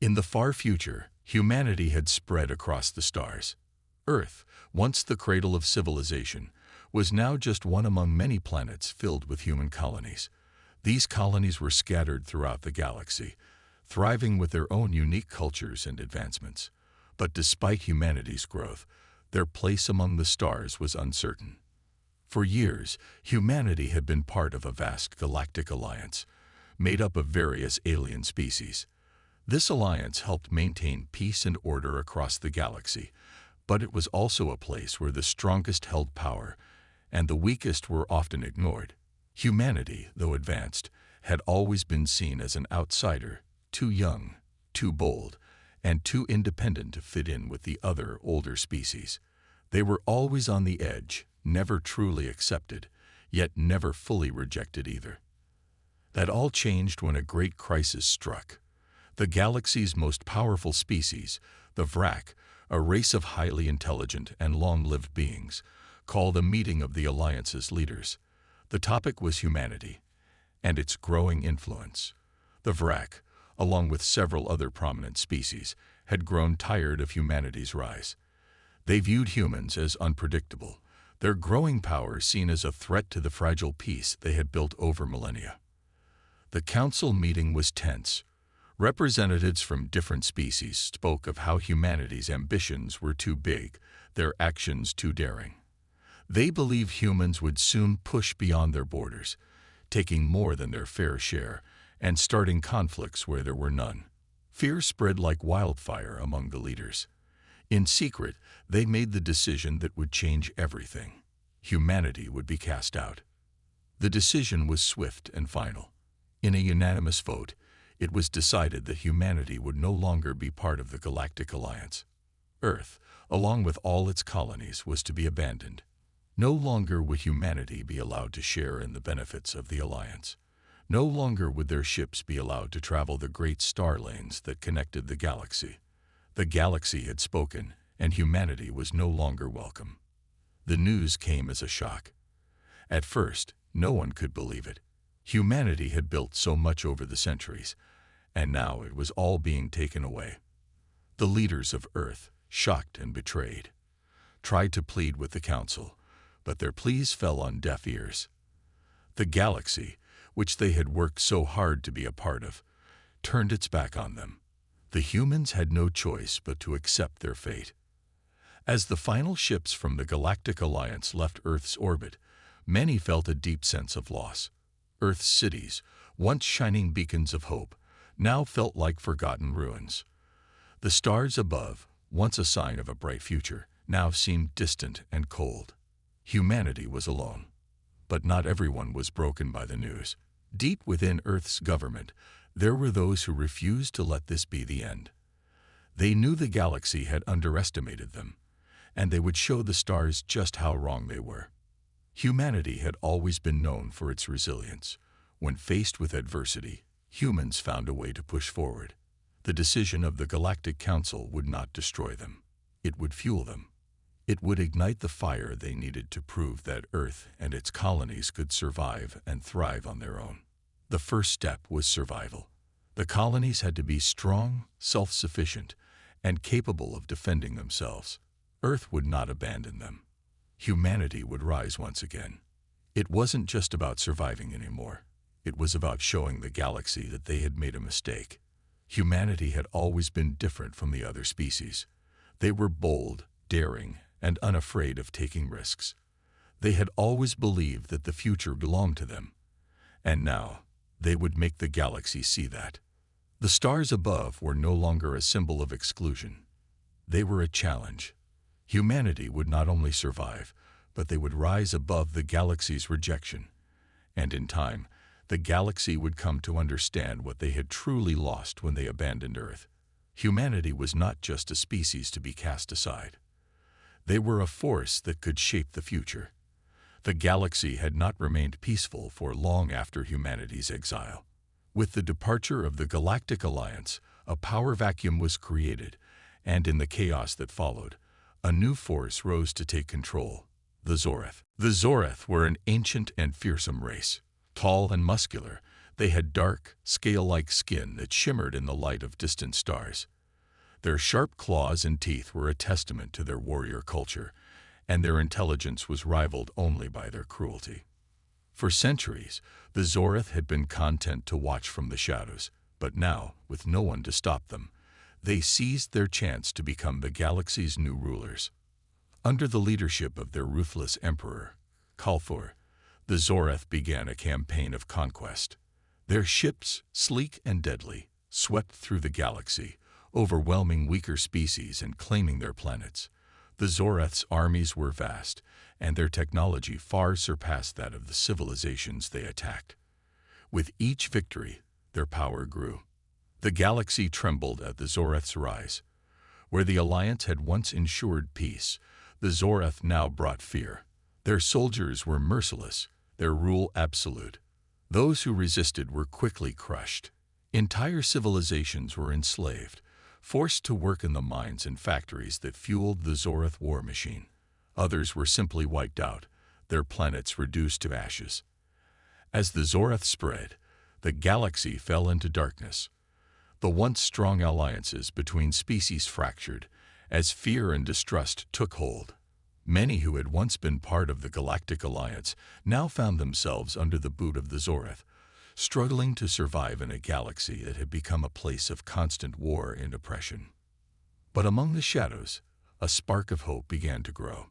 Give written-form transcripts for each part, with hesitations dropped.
In the far future, humanity had spread across the stars. Earth, once the cradle of civilization, was now just one among many planets filled with human colonies. These colonies were scattered throughout the galaxy, thriving with their own unique cultures and advancements. But despite humanity's growth, their place among the stars was uncertain. For years, humanity had been part of a vast galactic alliance, made up of various alien species. This alliance helped maintain peace and order across the galaxy, but it was also a place where the strongest held power and the weakest were often ignored. Humanity, though advanced, had always been seen as an outsider, too young, too bold, and too independent to fit in with the other older species. They were always on the edge, never truly accepted, yet never fully rejected either. That all changed when a great crisis struck. The galaxy's most powerful species, the Vrak, a race of highly intelligent and long-lived beings, called a meeting of the Alliance's leaders. The topic was humanity and its growing influence. The Vrak, along with several other prominent species, had grown tired of humanity's rise. They viewed humans as unpredictable, their growing power seen as a threat to the fragile peace they had built over millennia. The council meeting was tense. Representatives from different species spoke of how humanity's ambitions were too big, their actions too daring. They believed humans would soon push beyond their borders, taking more than their fair share and starting conflicts where there were none. Fear spread like wildfire among the leaders. In secret, they made the decision that would change everything. Humanity would be cast out. The decision was swift and final. In a unanimous vote, it was decided that humanity would no longer be part of the Galactic Alliance. Earth, along with all its colonies, was to be abandoned. No longer would humanity be allowed to share in the benefits of the Alliance. No longer would their ships be allowed to travel the great star lanes that connected the galaxy. The galaxy had spoken, and humanity was no longer welcome. The news came as a shock. At first, no one could believe it. Humanity had built so much over the centuries, and now it was all being taken away. The leaders of Earth, shocked and betrayed, tried to plead with the Council, but their pleas fell on deaf ears. The galaxy, which they had worked so hard to be a part of, turned its back on them. The humans had no choice but to accept their fate. As the final ships from the Galactic Alliance left Earth's orbit, many felt a deep sense of loss. Earth's cities, once shining beacons of hope, now felt like forgotten ruins. The stars above, once a sign of a bright future, now seemed distant and cold. Humanity was alone. But not everyone was broken by the news. Deep within Earth's government, there were those who refused to let this be the end. They knew the galaxy had underestimated them, and they would show the stars just how wrong they were. Humanity had always been known for its resilience. When faced with adversity, humans found a way to push forward. The decision of the Galactic Council would not destroy them. It would fuel them. It would ignite the fire they needed to prove that Earth and its colonies could survive and thrive on their own. The first step was survival. The colonies had to be strong, self-sufficient, and capable of defending themselves. Earth would not abandon them. Humanity would rise once again. It wasn't just about surviving anymore. It was about showing the galaxy that they had made a mistake. Humanity had always been different from the other species. They were bold, daring, and unafraid of taking risks. They had always believed that the future belonged to them. And now, they would make the galaxy see that. The stars above were no longer a symbol of exclusion. They were a challenge. Humanity would not only survive, but they would rise above the galaxy's rejection. And in time, the galaxy would come to understand what they had truly lost when they abandoned Earth. Humanity was not just a species to be cast aside. They were a force that could shape the future. The galaxy had not remained peaceful for long after humanity's exile. With the departure of the Galactic Alliance, a power vacuum was created, and in the chaos that followed, a new force rose to take control: the Zoreth. The Zoreth were an ancient and fearsome race. Tall and muscular, They had dark, scale-like skin that shimmered in the light of distant stars. Their sharp claws and teeth were a testament to their warrior culture, and their intelligence was rivaled only by their cruelty. For centuries, the Zoreth had been content to watch from the shadows, but now, with no one to stop them, they seized their chance to become the galaxy's new rulers. Under the leadership of their ruthless emperor, Kalthor, the Zoreth began a campaign of conquest. Their ships, sleek and deadly, swept through the galaxy, overwhelming weaker species and claiming their planets. The Zoreth's armies were vast, and their technology far surpassed that of the civilizations they attacked. With each victory, their power grew. The galaxy trembled at the Zoreth's rise. Where the Alliance had once ensured peace, the Zoreth now brought fear. Their soldiers were merciless, their rule absolute. Those who resisted were quickly crushed. Entire civilizations were enslaved, forced to work in the mines and factories that fueled the Zoreth war machine. Others were simply wiped out, their planets reduced to ashes. As the Zoreth spread, the galaxy fell into darkness. The once strong alliances between species fractured as fear and distrust took hold. Many who had once been part of the Galactic Alliance now found themselves under the boot of the Zoreth, struggling to survive in a galaxy that had become a place of constant war and oppression. But among the shadows, a spark of hope began to grow.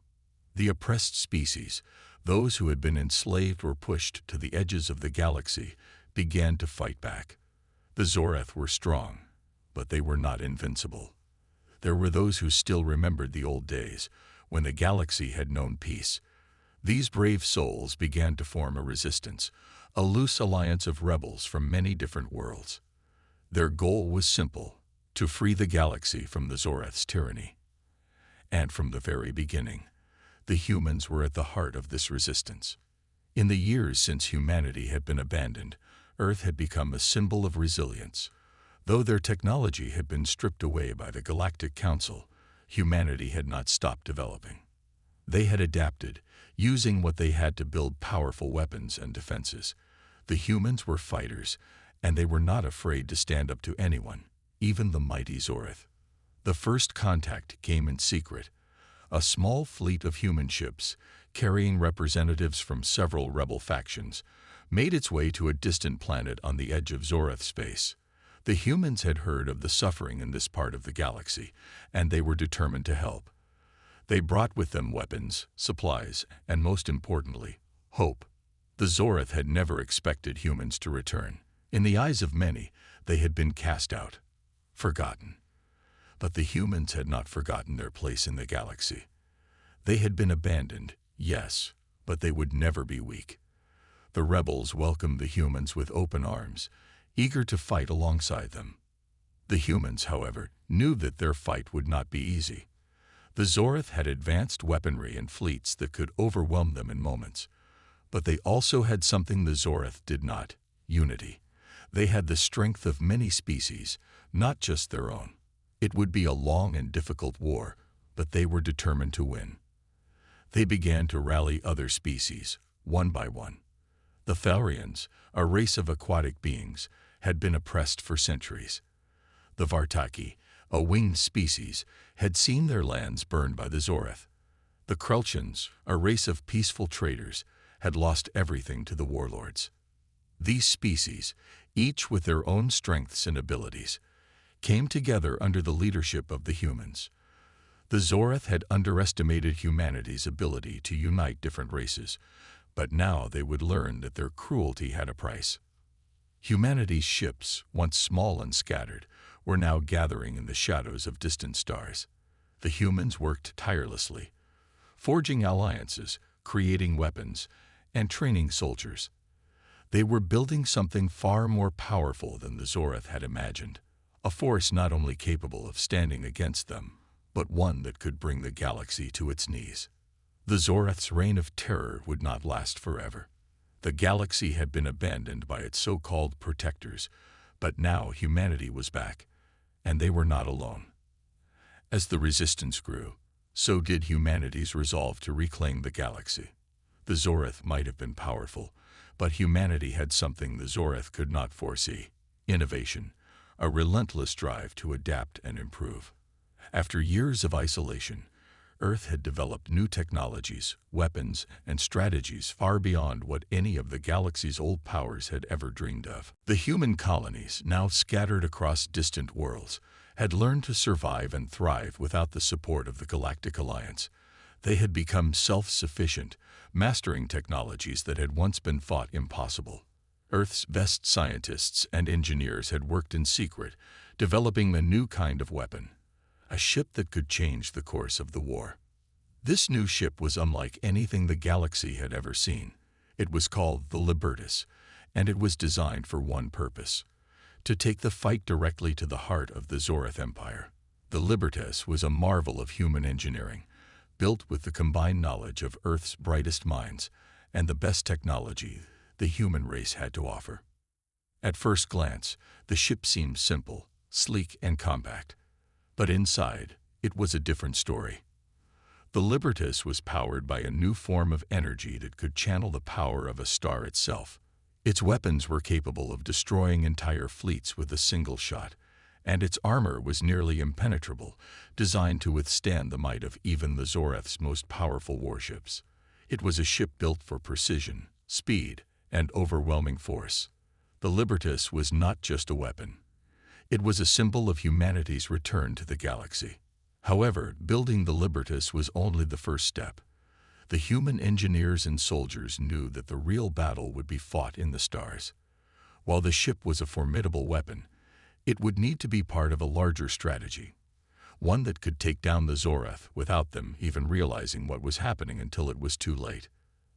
The oppressed species, those who had been enslaved or pushed to the edges of the galaxy, began to fight back. The Zoreth were strong, but they were not invincible. There were those who still remembered the old days, when the galaxy had known peace. These brave souls began to form a resistance, a loose alliance of rebels from many different worlds. Their goal was simple: to free the galaxy from the Zoreth's tyranny. And from the very beginning, the humans were at the heart of this resistance. In the years since humanity had been abandoned, Earth had become a symbol of resilience. Though their technology had been stripped away by the Galactic Council, humanity had not stopped developing. They had adapted, using what they had to build powerful weapons and defenses. The humans were fighters, and they were not afraid to stand up to anyone, even the mighty Zoreth. The first contact came in secret. A small fleet of human ships, carrying representatives from several rebel factions, made its way to a distant planet on the edge of Zoreth space. The humans had heard of the suffering in this part of the galaxy, and they were determined to help. They brought with them weapons, supplies, and most importantly, hope. The Zoreth had never expected humans to return. In the eyes of many, they had been cast out, forgotten. But the humans had not forgotten their place in the galaxy. They had been abandoned, yes, but they would never be weak. The rebels welcomed the humans with open arms, eager to fight alongside them. The humans, however, knew that their fight would not be easy. The Zoreth had advanced weaponry and fleets that could overwhelm them in moments. But they also had something the Zoreth did not: unity. They had the strength of many species, not just their own. It would be a long and difficult war, but they were determined to win. They began to rally other species, one by one. The Felrians, a race of aquatic beings, had been oppressed for centuries. The Vartaki, a winged species, had seen their lands burned by the Zoreth. The Krelchans, a race of peaceful traders, had lost everything to the warlords. These species, each with their own strengths and abilities, came together under the leadership of the humans. The Zoreth had underestimated humanity's ability to unite different races, but now they would learn that their cruelty had a price. Humanity's ships, once small and scattered, were now gathering in the shadows of distant stars. The humans worked tirelessly, forging alliances, creating weapons, and training soldiers. They were building something far more powerful than the Zoreth had imagined, a force not only capable of standing against them, but one that could bring the galaxy to its knees. The Zoreth's reign of terror would not last forever. The galaxy had been abandoned by its so-called protectors, but now humanity was back, and they were not alone. As the resistance grew, so did humanity's resolve to reclaim the galaxy. The Zoreth might have been powerful, But humanity had something the Zoreth could not foresee: innovation, a relentless drive to adapt and improve. After years of isolation, Earth had developed new technologies, weapons, and strategies far beyond what any of the galaxy's old powers had ever dreamed of. The human colonies, now scattered across distant worlds, had learned to survive and thrive without the support of the Galactic Alliance. They had become self-sufficient, mastering technologies that had once been thought impossible. Earth's best scientists and engineers had worked in secret, developing a new kind of weapon, a ship that could change the course of the war. This new ship was unlike anything the galaxy had ever seen. It was called the Libertas, and it was designed for one purpose: to take the fight directly to the heart of the Zoreth Empire. The Libertas was a marvel of human engineering, built with the combined knowledge of Earth's brightest minds and the best technology the human race had to offer. At first glance, the ship seemed simple, sleek, and compact. But inside, it was a different story. The Libertas was powered by a new form of energy that could channel the power of a star itself. Its weapons were capable of destroying entire fleets with a single shot, and its armor was nearly impenetrable, designed to withstand the might of even the Zoreth's most powerful warships. It was a ship built for precision, speed, and overwhelming force. The Libertas was not just a weapon. It was a symbol of humanity's return to the galaxy. However, building the Libertas was only the first step. The human engineers and soldiers knew that the real battle would be fought in the stars. While the ship was a formidable weapon, it would need to be part of a larger strategy, one that could take down the Zoreth without them even realizing what was happening until it was too late.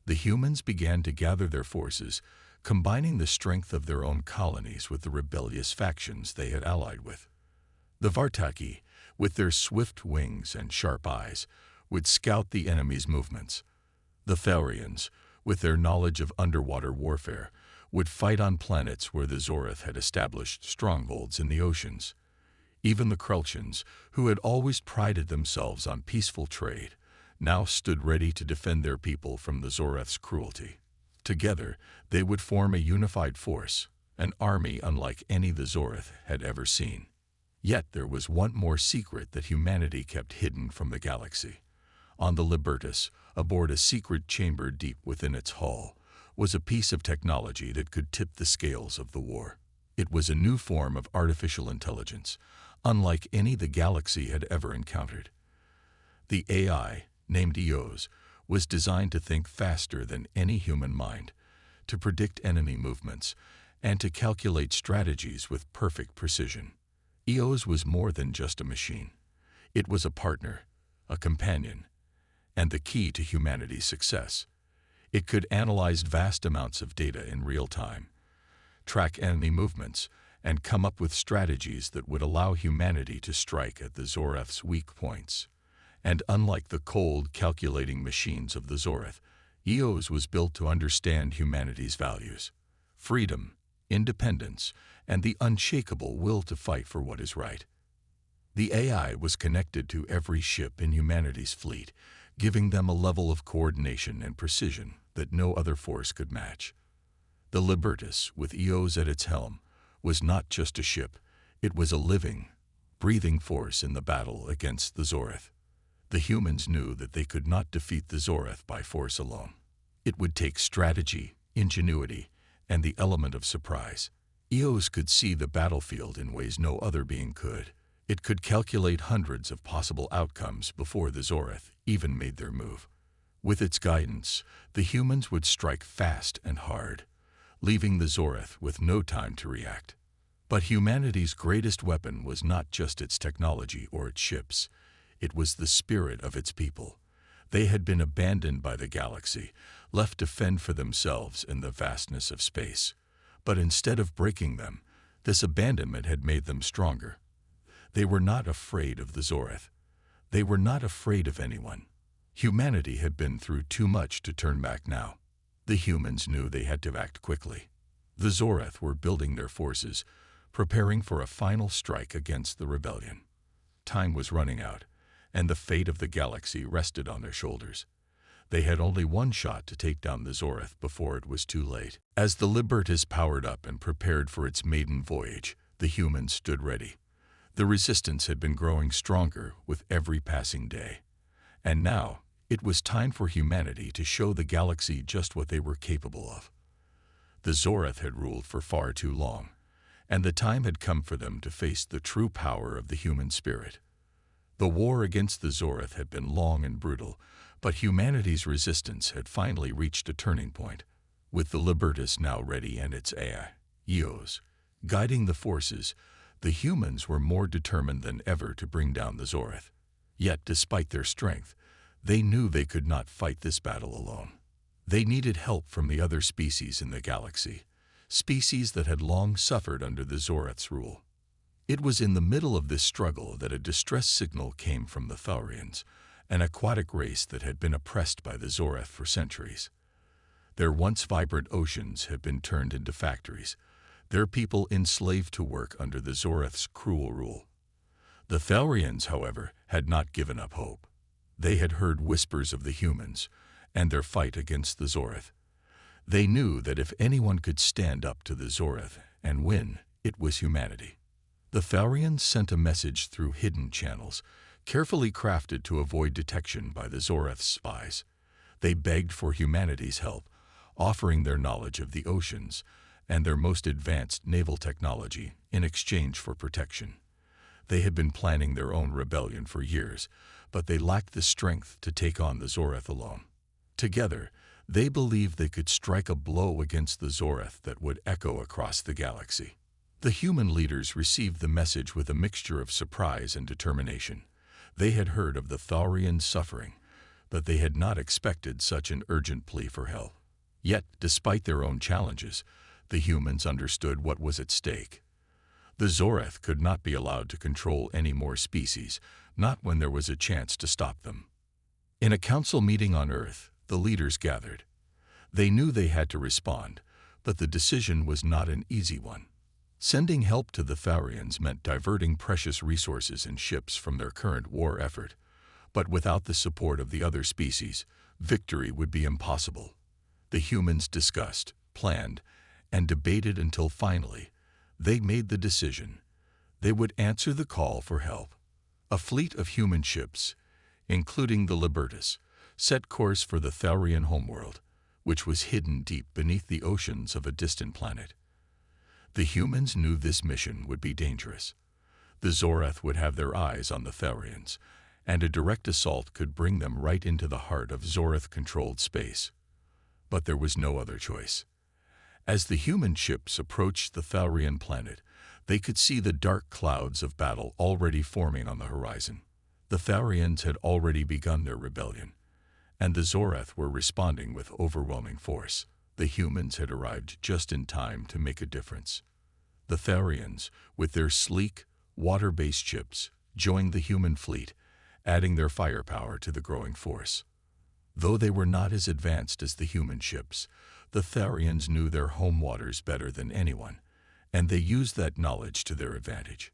The humans began to gather their forces, combining the strength of their own colonies with the rebellious factions they had allied with. The Vartaki, with their swift wings and sharp eyes, would scout the enemy's movements. The Therians, with their knowledge of underwater warfare, would fight on planets where the Zoreth had established strongholds in the oceans. Even the Krelchans, who had always prided themselves on peaceful trade, now stood ready to defend their people from the Zoreth's cruelty. Together, they would form a unified force, an army unlike any the Zoreth had ever seen. Yet there was one more secret that humanity kept hidden from the galaxy. On the Libertas, aboard a secret chamber deep within its hull, was a piece of technology that could tip the scales of the war. It was a new form of artificial intelligence, unlike any the galaxy had ever encountered. The AI, named EOS, was designed to think faster than any human mind, to predict enemy movements, and to calculate strategies with perfect precision. EOS was more than just a machine. It was a partner, a companion, and the key to humanity's success. It could analyze vast amounts of data in real time, track enemy movements, and come up with strategies that would allow humanity to strike at the Zoreth's weak points. And unlike the cold, calculating machines of the Zoreth, EOS was built to understand humanity's values: freedom, independence, and the unshakable will to fight for what is right. The AI was connected to every ship in humanity's fleet, giving them a level of coordination and precision that no other force could match. The Libertas, with EOS at its helm, was not just a ship. It was a living, breathing force in the battle against the Zoreth. The humans knew that they could not defeat the Zoreth by force alone. It would take strategy, ingenuity, and the element of surprise. EOS could see the battlefield in ways no other being could. It could calculate hundreds of possible outcomes before the Zoreth even made their move. With its guidance, the humans would strike fast and hard, leaving the Zoreth with no time to react. But humanity's greatest weapon was not just its technology or its ships. It was the spirit of its people. They had been abandoned by the galaxy, left to fend for themselves in the vastness of space. But instead of breaking them, this abandonment had made them stronger. They were not afraid of the Zoreth. They were not afraid of anyone. Humanity had been through too much to turn back now. The humans knew they had to act quickly. The Zoreth were building their forces, preparing for a final strike against the rebellion. Time was running out, and the fate of the galaxy rested on their shoulders. They had only one shot to take down the Zoreth before it was too late. As the Libertas powered up and prepared for its maiden voyage, the humans stood ready. The resistance had been growing stronger with every passing day. And now, it was time for humanity to show the galaxy just what they were capable of. The Zoreth had ruled for far too long, and the time had come for them to face the true power of the human spirit. The war against the Zoreth had been long and brutal, but humanity's resistance had finally reached a turning point. With the Libertas now ready and its AI, EOs, guiding the forces, the humans were more determined than ever to bring down the Zoreth. Yet, despite their strength, they knew they could not fight this battle alone. They needed help from the other species in the galaxy, species that had long suffered under the Zoreth's rule. It was in the middle of this struggle that a distress signal came from the Thaurians, an aquatic race that had been oppressed by the Zoreth for centuries. Their once vibrant oceans had been turned into factories, their people enslaved to work under the Zoreth's cruel rule. The Thaurians, however, had not given up hope. They had heard whispers of the humans and their fight against the Zoreth. They knew that if anyone could stand up to the Zoreth and win, it was humanity. The Thaurians sent a message through hidden channels, carefully crafted to avoid detection by the Zoreth's spies. They begged for humanity's help, offering their knowledge of the oceans and their most advanced naval technology in exchange for protection. They had been planning their own rebellion for years, but they lacked the strength to take on the Zoreth alone. Together, they believed they could strike a blow against the Zoreth that would echo across the galaxy. The human leaders received the message with a mixture of surprise and determination. They had heard of the Thaurians' suffering, but they had not expected such an urgent plea for help. Yet, despite their own challenges, the humans understood what was at stake. The Zoreth could not be allowed to control any more species, not when there was a chance to stop them. In a council meeting on Earth, the leaders gathered. They knew they had to respond, but the decision was not an easy one. Sending help to the Thaurians meant diverting precious resources and ships from their current war effort, but without the support of the other species, victory would be impossible. The humans discussed, planned, and debated until finally, they made the decision. They would answer the call for help. A fleet of human ships, including the Libertas, set course for the Thaurian homeworld, which was hidden deep beneath the oceans of a distant planet. The humans knew this mission would be dangerous. The Zoreth would have their eyes on the Thaurians, and a direct assault could bring them right into the heart of Zoreth-controlled space. But there was no other choice. As the human ships approached the Thaurian planet, they could see the dark clouds of battle already forming on the horizon. The Thaurians had already begun their rebellion, and the Zoreth were responding with overwhelming force. The humans had arrived just in time to make a difference. The Thaurians, with their sleek, water-based ships, joined the human fleet, adding their firepower to the growing force. Though they were not as advanced as the human ships, the Thaurians knew their home waters better than anyone, and they used that knowledge to their advantage.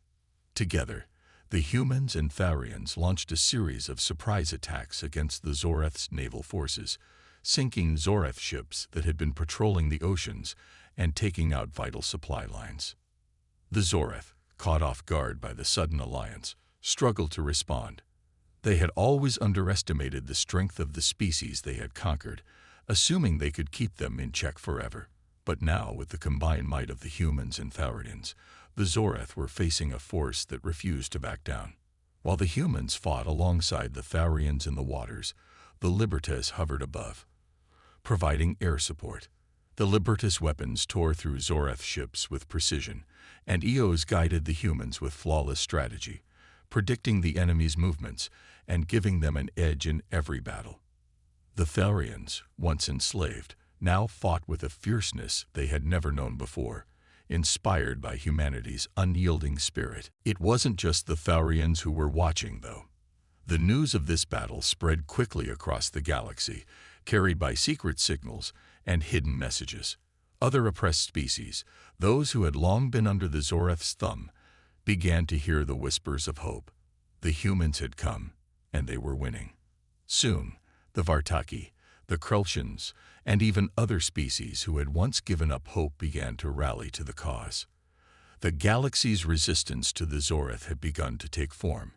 Together, the humans and Thaurians launched a series of surprise attacks against the Zoreth's naval forces, sinking Zoreth ships that had been patrolling the oceans and taking out vital supply lines. The Zoreth, caught off guard by the sudden alliance, struggled to respond. They had always underestimated the strength of the species they had conquered, assuming they could keep them in check forever. But now, with the combined might of the humans and Thaurians, the Zoreth were facing a force that refused to back down. While the humans fought alongside the Thaurians in the waters, the Libertas hovered above, providing air support. The Libertas weapons tore through Zoreth ships with precision, and EOs guided the humans with flawless strategy, predicting the enemy's movements and giving them an edge in every battle. The Thaurians, once enslaved, now fought with a fierceness they had never known before, inspired by humanity's unyielding spirit. It wasn't just the Thaurians who were watching, though. The news of this battle spread quickly across the galaxy, carried by secret signals and hidden messages. Other oppressed species, those who had long been under the Zoreth's thumb, began to hear the whispers of hope. The humans had come, and they were winning. Soon, the Vartaki, The Krultians, and even other species who had once given up hope began to rally to the cause. The galaxy's resistance to the Zoreth had begun to take form,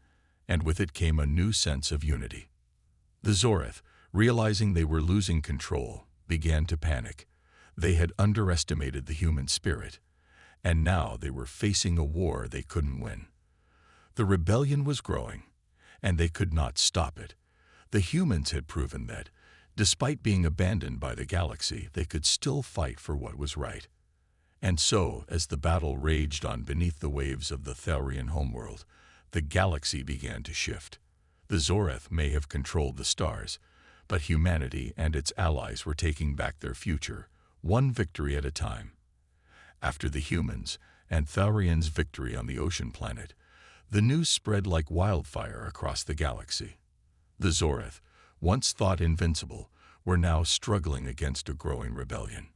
and with it came a new sense of unity. The Zoreth, realizing they were losing control, began to panic. They had underestimated the human spirit, and now they were facing a war they couldn't win. The rebellion was growing, and they could not stop it. The humans had proven that, despite being abandoned by the galaxy, they could still fight for what was right. And so, as the battle raged on beneath the waves of the Thalrian homeworld, the galaxy began to shift. The Zoreth may have controlled the stars, but humanity and its allies were taking back their future, one victory at a time. After the humans and Thalrians' victory on the ocean planet, the news spread like wildfire across the galaxy. The Zoreth, once thought invincible, were now struggling against a growing rebellion.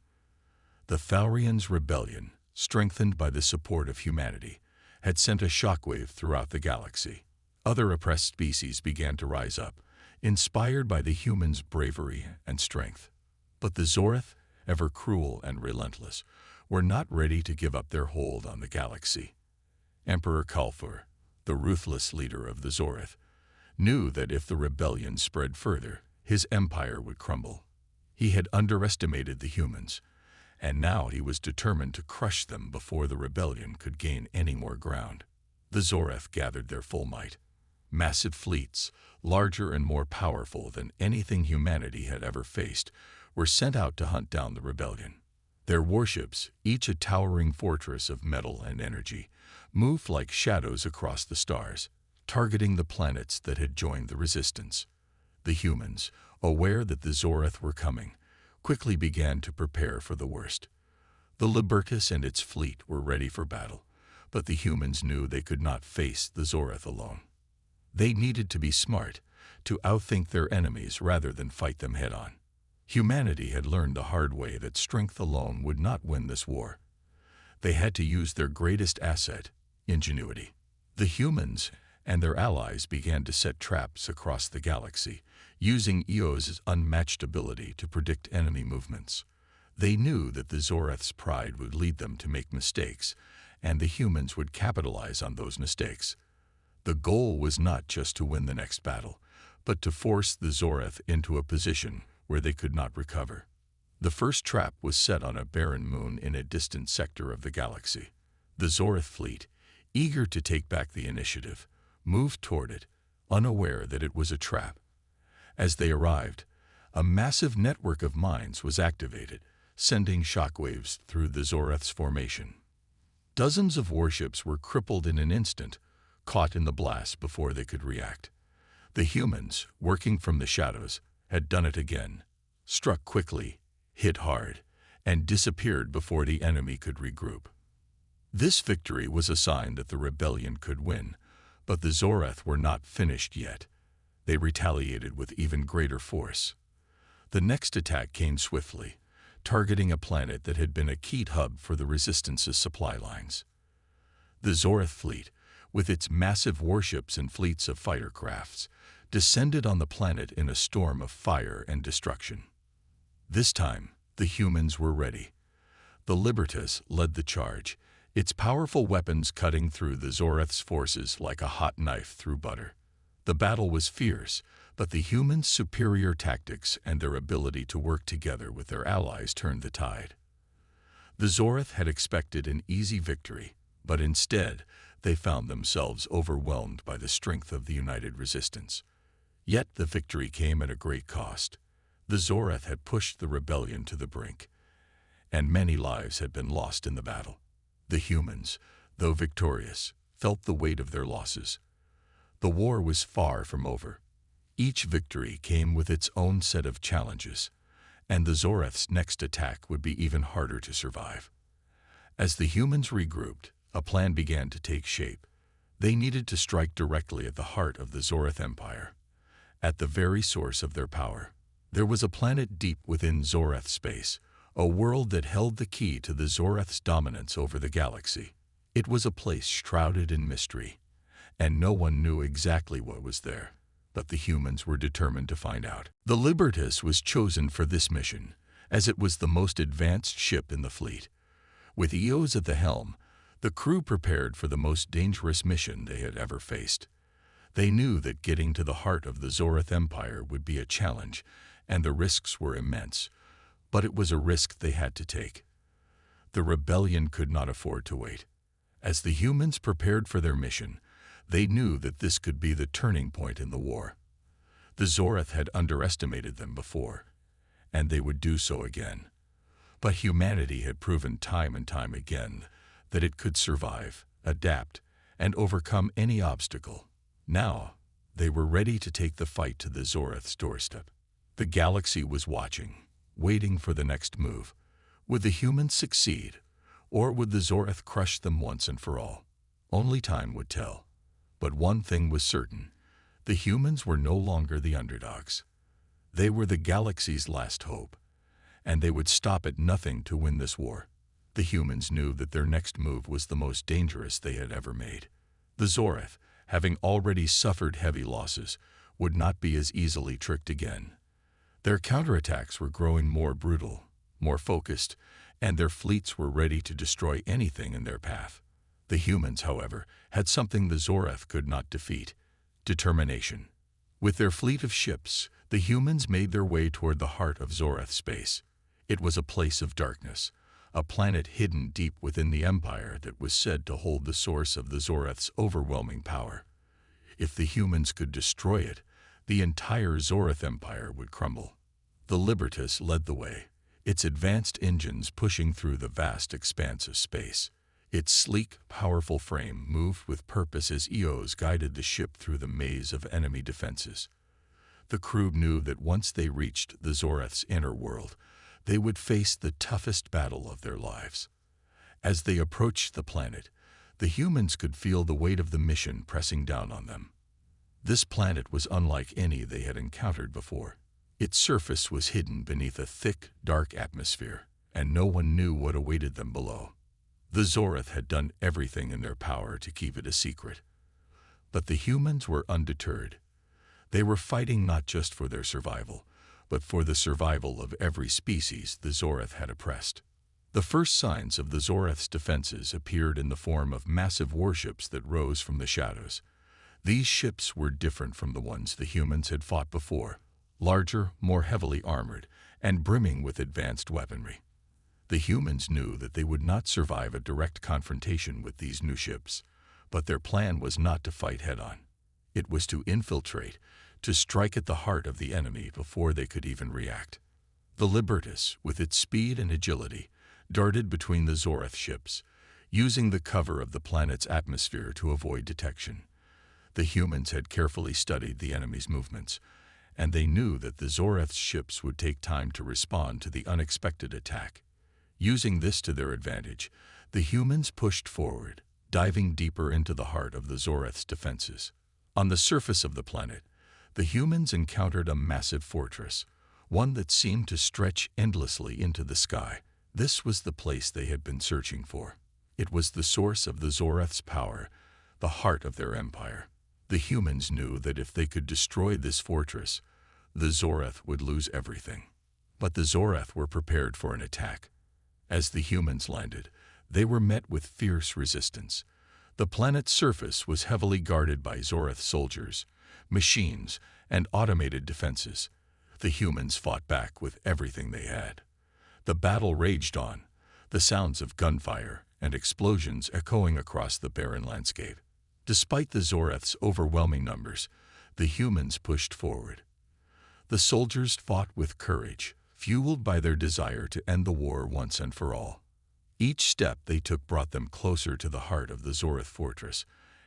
The Thalrians' rebellion, strengthened by the support of humanity, had sent a shockwave throughout the galaxy. Other oppressed species began to rise up, inspired by the humans' bravery and strength. But the Zoreth, ever cruel and relentless, were not ready to give up their hold on the galaxy. Emperor Kalfur, the ruthless leader of the Zoreth, knew that if the rebellion spread further, his empire would crumble. He had underestimated the humans, and now he was determined to crush them before the rebellion could gain any more ground. The Zoreth gathered their full might. Massive fleets, larger and more powerful than anything humanity had ever faced, were sent out to hunt down the rebellion. Their warships, each a towering fortress of metal and energy, moved like shadows across the stars, targeting the planets that had joined the resistance. The humans, aware that the Zoreth were coming, quickly began to prepare for the worst. The Libertas and its fleet were ready for battle, but the humans knew they could not face the Zoreth alone. They needed to be smart, to outthink their enemies rather than fight them head-on. Humanity had learned the hard way that strength alone would not win this war. They had to use their greatest asset, ingenuity. The humans and their allies began to set traps across the galaxy, using Eos's unmatched ability to predict enemy movements. They knew that the Zoreth's pride would lead them to make mistakes, and the humans would capitalize on those mistakes. The goal was not just to win the next battle, but to force the Zoreth into a position where they could not recover. The first trap was set on a barren moon in a distant sector of the galaxy. The Zoreth fleet, eager to take back the initiative, moved toward it, unaware that it was a trap. As they arrived, a massive network of mines was activated, sending shockwaves through the Zoreth's formation. Dozens of warships were crippled in an instant, caught in the blast before they could react. The humans, working from the shadows, had done it again, struck quickly, hit hard, and disappeared before the enemy could regroup. This victory was a sign that the rebellion could win, but the Zoreth were not finished yet. They retaliated with even greater force. The next attack came swiftly, targeting a planet that had been a key hub for the Resistance's supply lines. The Zoreth fleet, with its massive warships and fleets of fighter crafts, descended on the planet in a storm of fire and destruction. This time, the humans were ready. The Libertas led the charge, its powerful weapons cutting through the Zoreth's forces like a hot knife through butter. The battle was fierce, but the humans' superior tactics and their ability to work together with their allies turned the tide. The Zoreth had expected an easy victory, but instead, they found themselves overwhelmed by the strength of the united resistance. Yet the victory came at a great cost. The Zoreth had pushed the rebellion to the brink, and many lives had been lost in the battle. The humans, though victorious, felt the weight of their losses. The war was far from over. Each victory came with its own set of challenges, and the Zoreth's next attack would be even harder to survive. As the humans regrouped, a plan began to take shape. They needed to strike directly at the heart of the Zoreth Empire, at the very source of their power. There was a planet deep within Zoreth space, a world that held the key to the Zoreth's dominance over the galaxy. It was a place shrouded in mystery, and no one knew exactly what was there. but the humans were determined to find out. The Libertas was chosen for this mission, as it was the most advanced ship in the fleet. With Eos at the helm, the crew prepared for the most dangerous mission they had ever faced. They knew that getting to the heart of the Zorath Empire would be a challenge, and the risks were immense, but it was a risk they had to take. The rebellion could not afford to wait. As the humans prepared for their mission, they knew that this could be the turning point in the war. The Zorath had underestimated them before, and they would do so again. But humanity had proven time and time again that it could survive, adapt, and overcome any obstacle. Now, they were ready to take the fight to the Zorath's doorstep. The galaxy was watching, waiting for the next move. Would the humans succeed, or would the Zorath crush them once and for all? Only time would tell. But one thing was certain: the humans were no longer the underdogs. They were the galaxy's last hope, and they would stop at nothing to win this war. The humans knew that their next move was the most dangerous they had ever made. The Zorath, having already suffered heavy losses, would not be as easily tricked again. Their counterattacks were growing more brutal, more focused, and their fleets were ready to destroy anything in their path. The humans, however, had something the Zorath could not defeat: determination. With their fleet of ships, the humans made their way toward the heart of Zorath space. It was a place of darkness, a planet hidden deep within the Empire that was said to hold the source of the Zorath's overwhelming power. If the humans could destroy it, the entire Zorath Empire would crumble. The Libertas led the way, its advanced engines pushing through the vast expanse of space. Its sleek, powerful frame moved with purpose as Eos guided the ship through the maze of enemy defenses. The crew knew that once they reached the Zorath's inner world, they would face the toughest battle of their lives. As they approached the planet, the humans could feel the weight of the mission pressing down on them. This planet was unlike any they had encountered before. Its surface was hidden beneath a thick, dark atmosphere, and no one knew what awaited them below. The Zorath had done everything in their power to keep it a secret. But the humans were undeterred. They were fighting not just for their survival, but for the survival of every species the Zorath had oppressed. The first signs of the Zorath's defenses appeared in the form of massive warships that rose from the shadows. These ships were different from the ones the humans had fought before: larger, more heavily armored, and brimming with advanced weaponry. The humans knew that they would not survive a direct confrontation with these new ships, but their plan was not to fight head-on. It was to infiltrate, to strike at the heart of the enemy before they could even react. The Libertas, with its speed and agility, darted between the Zorath ships, using the cover of the planet's atmosphere to avoid detection. The humans had carefully studied the enemy's movements, and they knew that the Zorath's ships would take time to respond to the unexpected attack. Using this to their advantage, the humans pushed forward, diving deeper into the heart of the Zorath's defenses. On the surface of the planet, the humans encountered a massive fortress, one that seemed to stretch endlessly into the sky. This was the place they had been searching for. It was the source of the Zorath's power, the heart of their empire. The humans knew that if they could destroy this fortress, the Zorath would lose everything. But the Zorath were prepared for an attack. As the humans landed, they were met with fierce resistance. The planet's surface was heavily guarded by Zorath soldiers, machines, and automated defenses. The humans fought back with everything they had. The battle raged on, the sounds of gunfire and explosions echoing across the barren landscape. Despite the Zorath's overwhelming numbers, the humans pushed forward. The soldiers fought with courage, fueled by their desire to end the war once and for all. Each step they took brought them closer to the heart of the Zorath fortress,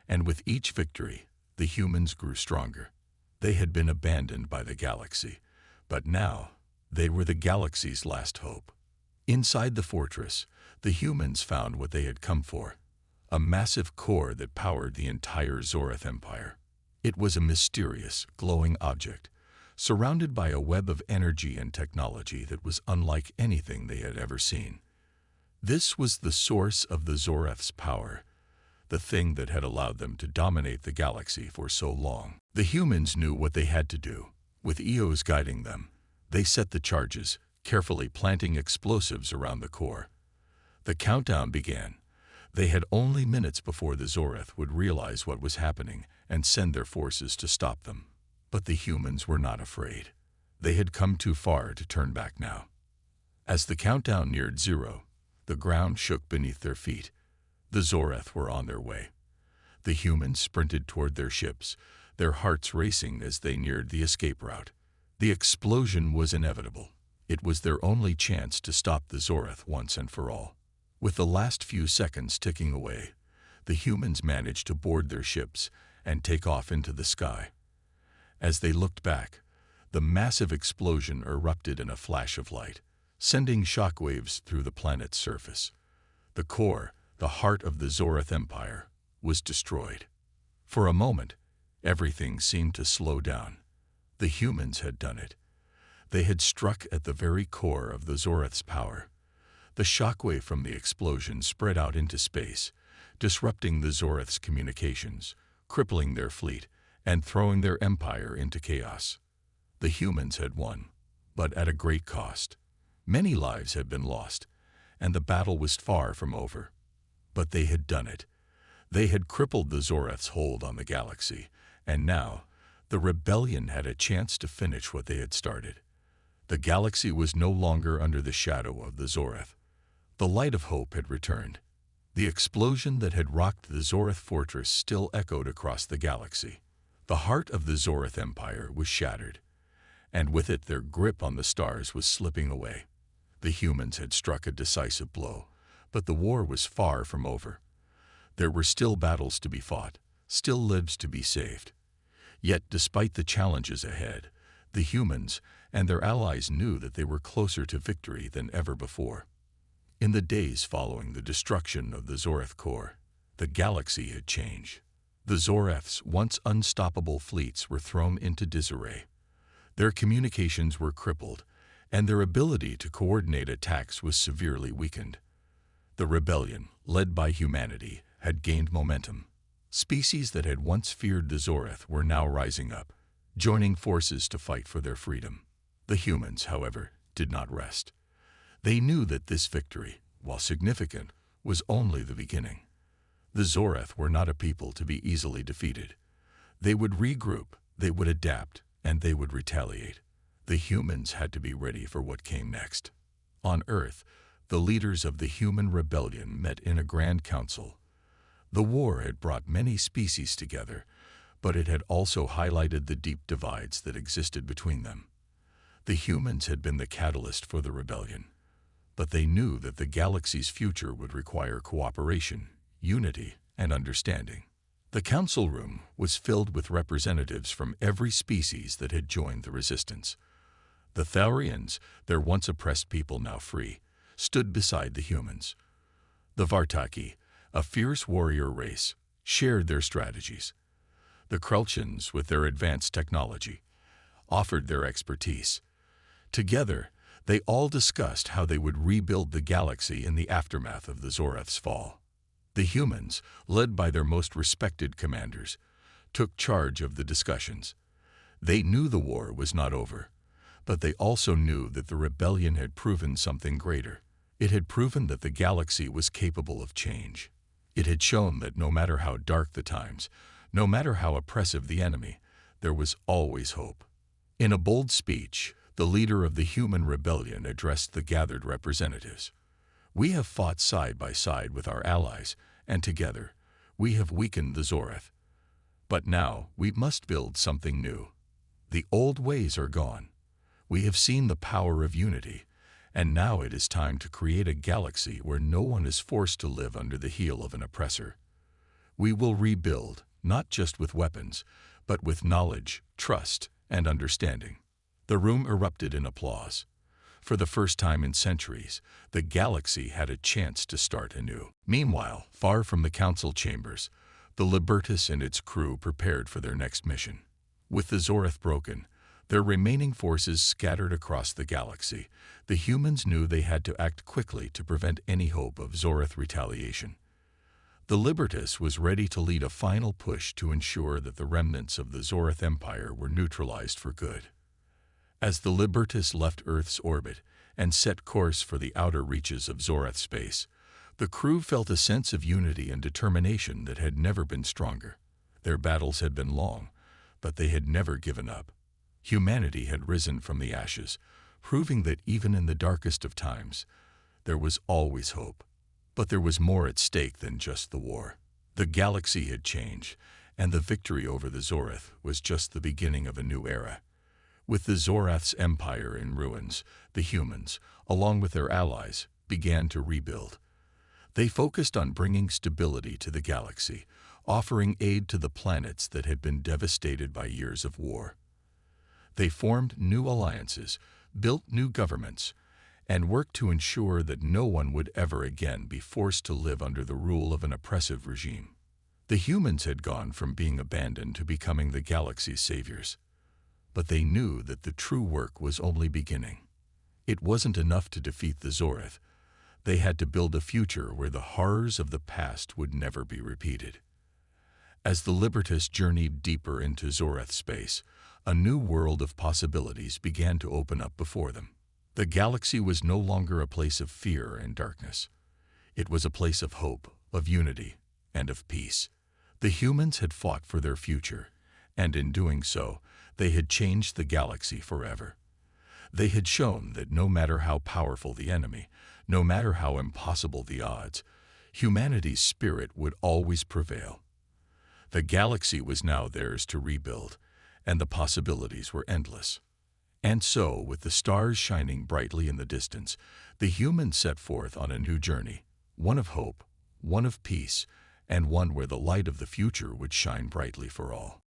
and with each victory, the humans grew stronger. They had been abandoned by the galaxy, but now they were the galaxy's last hope. Inside the fortress, the humans found what they had come for: a massive core that powered the entire Zorath Empire. It was a mysterious, glowing object, surrounded by a web of energy and technology that was unlike anything they had ever seen. This was the source of the Zorath's power, the thing that had allowed them to dominate the galaxy for so long. The humans knew what they had to do. With EOs guiding them, they set the charges, carefully planting explosives around the core. The countdown began. They had only minutes before the Zoreth would realize what was happening and send their forces to stop them. But the humans were not afraid. They had come too far to turn back now. As the countdown neared 0, the ground shook beneath their feet. The Zoreth were on their way. The humans sprinted toward their ships, their hearts racing as they neared the escape route. The explosion was inevitable. It was their only chance to stop the Zoreth once and for all. With the last few seconds ticking away, the humans managed to board their ships and take off into the sky. As they looked back, the massive explosion erupted in a flash of light, sending shockwaves through the planet's surface. The core, the heart of the Zoreth Empire, was destroyed. For a moment, everything seemed to slow down. The humans had done it. They had struck at the very core of the Zoreth's power. The shockwave from the explosion spread out into space, disrupting the Zoreth's communications, crippling their fleet, and throwing their empire into chaos. The humans had won, but at a great cost. Many lives had been lost, and the battle was far from over. But they had done it. They had crippled the Zoreth's hold on the galaxy, and now the rebellion had a chance to finish what they had started. The galaxy was no longer under the shadow of the Zoreth. The light of hope had returned. The explosion that had rocked the Zoreth fortress still echoed across the galaxy. The heart of the Zoreth Empire was shattered, and with it their grip on the stars was slipping away. The humans had struck a decisive blow, but the war was far from over. There were still battles to be fought, still lives to be saved. Yet, despite the challenges ahead, the humans and their allies knew that they were closer to victory than ever before. In the days following the destruction of the Zoreth core, the galaxy had changed. The Zoreth's once unstoppable fleets were thrown into disarray. Their communications were crippled, and their ability to coordinate attacks was severely weakened. The rebellion, led by humanity, had gained momentum. Species that had once feared the Zoreth were now rising up, joining forces to fight for their freedom. The humans, however, did not rest. They knew that this victory, while significant, was only the beginning. The Zoreth were not a people to be easily defeated. They would regroup, they would adapt, and they would retaliate. The humans had to be ready for what came next. On Earth, the leaders of the human rebellion met in a grand council. The war had brought many species together, but it had also highlighted the deep divides that existed between them. The humans had been the catalyst for the rebellion, but they knew that the galaxy's future would require cooperation, unity, and understanding. The council room was filled with representatives from every species that had joined the resistance. The Thaurians, their once oppressed people now free, stood beside the humans. The Vartaki, a fierce warrior race, shared their strategies. The Krelchans, with their advanced technology, offered their expertise. Together, they all discussed how they would rebuild the galaxy in the aftermath of the Zoreth's fall. The humans, led by their most respected commanders, took charge of the discussions. They knew the war was not over, but they also knew that the rebellion had proven something greater. It had proven that the galaxy was capable of change. It had shown that no matter how dark the times, no matter how oppressive the enemy, there was always hope. In a bold speech, the leader of the human rebellion addressed the gathered representatives. "We have fought side by side with our allies, and together, we have weakened the Zoreth. But now, we must build something new. The old ways are gone. We have seen the power of unity, and now it is time to create a galaxy where no one is forced to live under the heel of an oppressor. We will rebuild, not just with weapons, but with knowledge, trust, and understanding." The room erupted in applause. For the first time in centuries, the galaxy had a chance to start anew. Meanwhile, far from the council chambers, the Libertas and its crew prepared for their next mission. With the Zoreth broken, their remaining forces scattered across the galaxy, the humans knew they had to act quickly to prevent any hope of Zoreth retaliation. The Libertas was ready to lead a final push to ensure that the remnants of the Zorath Empire were neutralized for good. As the Libertas left Earth's orbit and set course for the outer reaches of Zorath space, the crew felt a sense of unity and determination that had never been stronger. Their battles had been long, but they had never given up. Humanity had risen from the ashes, proving that even in the darkest of times, there was always hope. But there was more at stake than just the war. The galaxy had changed, and the victory over the Zorath was just the beginning of a new era. With the Zorath's empire in ruins, the humans, along with their allies, began to rebuild. They focused on bringing stability to the galaxy, offering aid to the planets that had been devastated by years of war. They formed new alliances, built new governments, and worked to ensure that no one would ever again be forced to live under the rule of an oppressive regime. The humans had gone from being abandoned to becoming the galaxy's saviors. But they knew that the true work was only beginning. It wasn't enough to defeat the Zorath. They had to build a future where the horrors of the past would never be repeated. As the Libertas journeyed deeper into Zorath space, a new world of possibilities began to open up before them. The galaxy was no longer a place of fear and darkness. It was a place of hope, of unity, and of peace. The humans had fought for their future, and in doing so, they had changed the galaxy forever. They had shown that no matter how powerful the enemy, no matter how impossible the odds, humanity's spirit would always prevail. The galaxy was now theirs to rebuild, and the possibilities were endless. And so, with the stars shining brightly in the distance, the humans set forth on a new journey, one of hope, one of peace, and one where the light of the future would shine brightly for all.